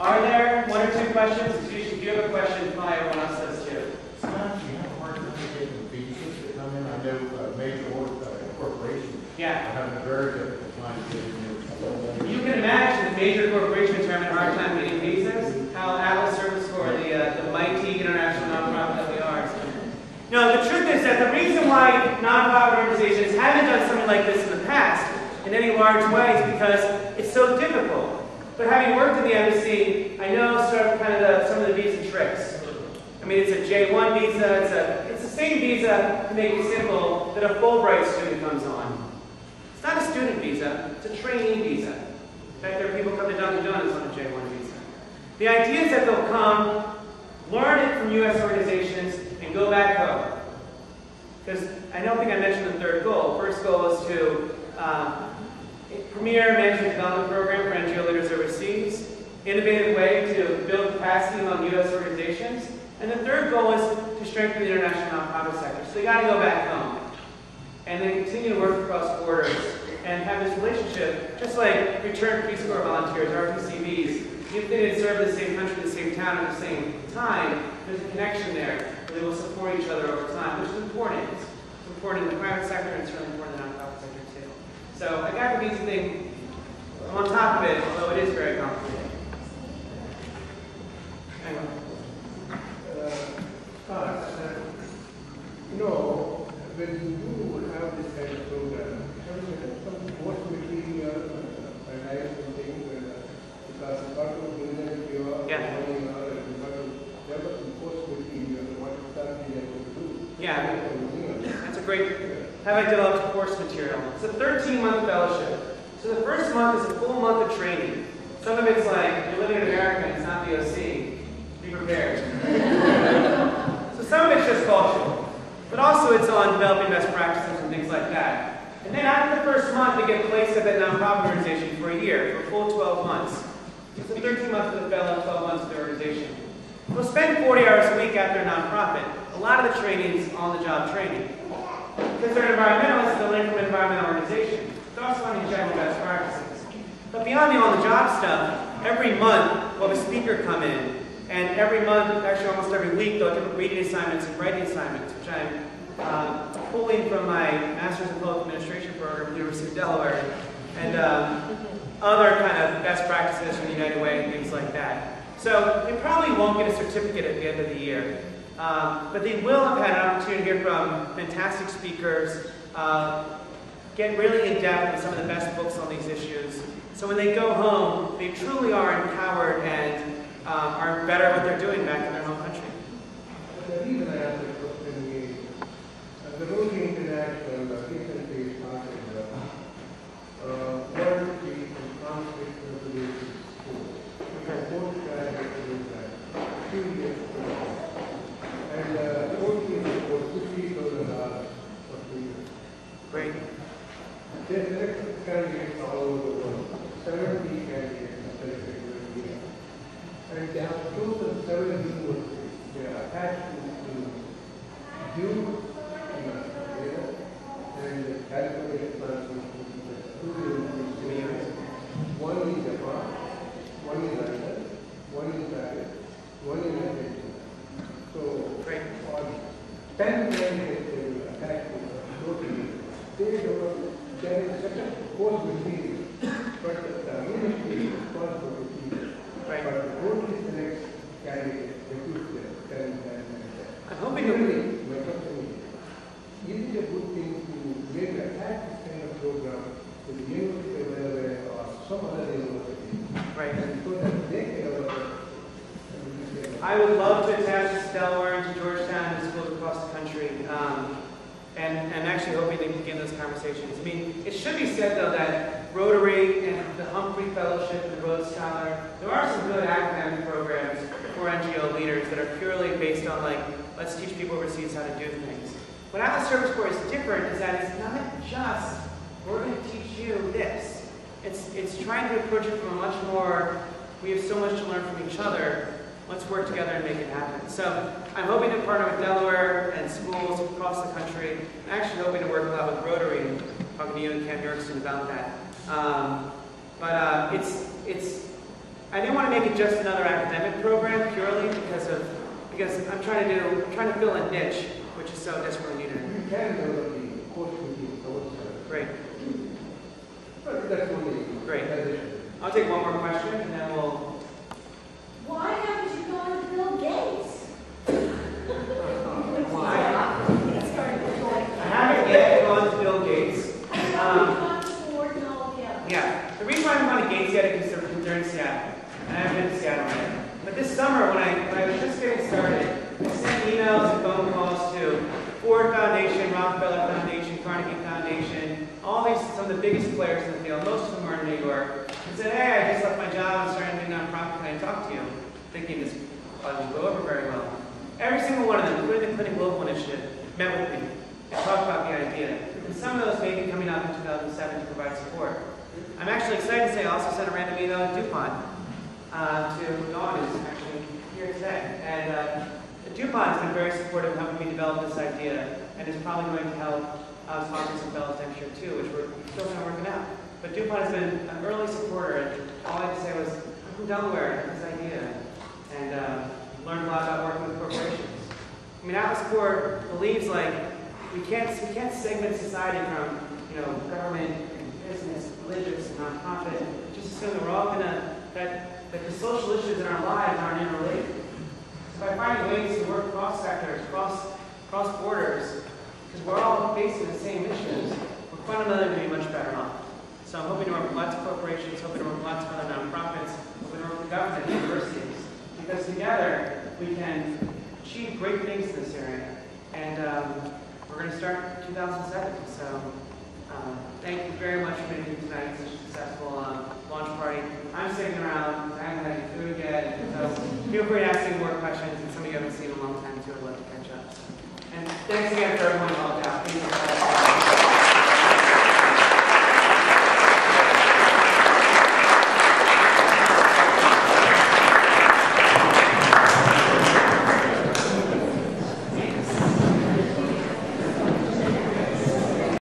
Are there one or two questions? Usually, if you have a question, probably everyone else does too. Sometimes you have a hard time getting visas to come in. I know major corporations are having a very difficult time getting in. You can imagine major corporations are having a hard time getting visas. How Atlas Service Corps, the mighty international nonprofit that we are. No, the truth is that the reason why nonprofit organizations haven't done something like this in the past in any large way is because it's so difficult. But having worked in the embassy, I know sort of some of the visa tricks. I mean, it's a J1 visa. It's the same visa, to make it simple, that a Fulbright student comes on. It's not a student visa. It's a trainee visa. In fact, there are people come to Dunkin' Donuts on a J1 visa. The idea is that they'll come, learn it from U.S. organizations, and go back home. Because I don't think I mentioned the third goal. First goal is to premier management development program for NGO leaders overseas, innovative way to build capacity among U.S. organizations, and the third goal is to strengthen the international nonprofit sector. So they got to go back home, and then continue to work across borders and have this relationship, just like returned Peace Corps volunteers, RTCVs. If they didn't serve in the same country, the same town, at the same time, there's a connection there. They will support each other over time, which is important. It's important in the private sector, and it's really important in the nonprofit sector too. So I got the visa thing. I'm on top of it, although it is very complicated. Anyway. When you do have this kind of program, some course material, analyze some things, because you got to build it, you are running out, and you got to develop some course material, what exactly you have to do. Yeah, that's a great. Have I developed course material? It's a 13-month fellowship. So the first month is a full month of training. Some of it's like, you're living in America and it's not the OC. Be prepared. So some of it's just cultural. But also it's on developing best practices and things like that. And then after the first month, they get placed at that nonprofit organization for a year, for a full 12 months. So it's a 13 months for the fellow, 12 months for the organization. We'll spend 40 hours a week at their nonprofit. A lot of the training is on-the-job training. Because they're environmentalists, they'll learn from an environmental organization. They're also learning general best practices. But beyond the on-the-job stuff, every month we'll have a speaker come in. And every month, actually almost every week, they'll give reading assignments and writing assignments, which I'm pulling from my Master's in Public Administration program at the University of Delaware, and other kind of best practices from the United Way and things like that. So they probably won't get a certificate at the end of the year, but they will have had an opportunity to hear from fantastic speakers, get really in depth with some of the best books on these issues. So when they go home, they truly are empowered and are better at what they're doing back in their home country. The reason I asked the question is, the Rotary International recently started World Peace and Conflict Resolution School. Postgraduate program, 2 years program. And the Rotary is for $50,000 for 2 years. Great. They selected candidates all over the world. 70 candidates selected every year. And they have chosen 7 universities. They are attached to Duke, and California International Institute, 2 universities. One in Japan, one in London, one in Paris, one in Argentina. So, great. On 10 candidates they will attach to the Rotary. There is such a course material, but the ministry is responsible to teach it. Right. But the Rotary selects candidates, recruits them, I'm hoping that my question is it a good thing to maybe attach this kind of program to the University of Delaware or some other university? right. And so that they can develop. I would love to attach this to Delaware and to Georgetown and schools across the country. And actually hoping they can begin those conversations. I mean, it should be said, though, that Rotary and the Humphrey Fellowship and the Rhodes Scholar, there are some good academic programs for NGO leaders that are purely based on, like, let's teach people overseas how to do things. What Atlas Service Corps is different is that it's not just, we're going to teach you this. It's trying to approach it from a much more, we have so much to learn from each other, let's work together and make it happen. So I'm hoping to partner with Delaware and schools across the country. I'm actually hoping to work a lot with Rotary, and talking to you and Cam Yorkston about that. I didn't want to make it just another academic program purely because I'm trying to fill a niche, which is so desperately needed. You can develop the course within those. Great. But that's only. Great. I'll take one more question and then we'll. Why haven't you gone to Bill Gates? I haven't yet gone to Bill Gates. Yeah, the reason why I haven't gone to Gates yet is because they're in Seattle, and I haven't been to Seattle yet. But this summer, when I was just getting started, I sent emails and phone calls to Ford Foundation, Rockefeller Foundation, Carnegie Foundation, all these, some of the biggest players in the field. Most of them are in New York. And said, hey, I just left my job and started a new nonprofit. Can I talk to you? Thinking this probably won't go over very well. Every single one of them, including the Clinton Global Initiative, met with me and talked about the idea. And some of those may be coming out in 2007 to provide support. I'm actually excited to say I also sent a random email to DuPont, to Dawn, who's actually here today. And DuPont's been very supportive in helping me develop this idea, and is probably going to help sponsor some fellows next year too, which we're still kind of working out. But DuPont has been an early supporter, and all I had to say was, I'm from Delaware, I had this idea, and learned a lot about working with corporations. I mean, Atlas Corp believes like we can't segment society from government, business, religious, and nonprofit. Just assume that we're all that the social issues in our lives aren't interrelated. So by finding ways to work cross sectors, cross borders, because we're all facing the same issues, we're fundamentally going to be much better off. So I'm hoping to work with lots of corporations, hoping to work with lots of other nonprofits, hoping to work with government and universities, because together we can achieve great things in this area. And we're going to start in 2007. So thank you very much for making tonight such a successful launch party. I'm sticking around. I haven't had any food yet. So feel free to ask any more questions. And some of you haven't seen in a long time too. I'd love to catch up. And thanks again for everyone.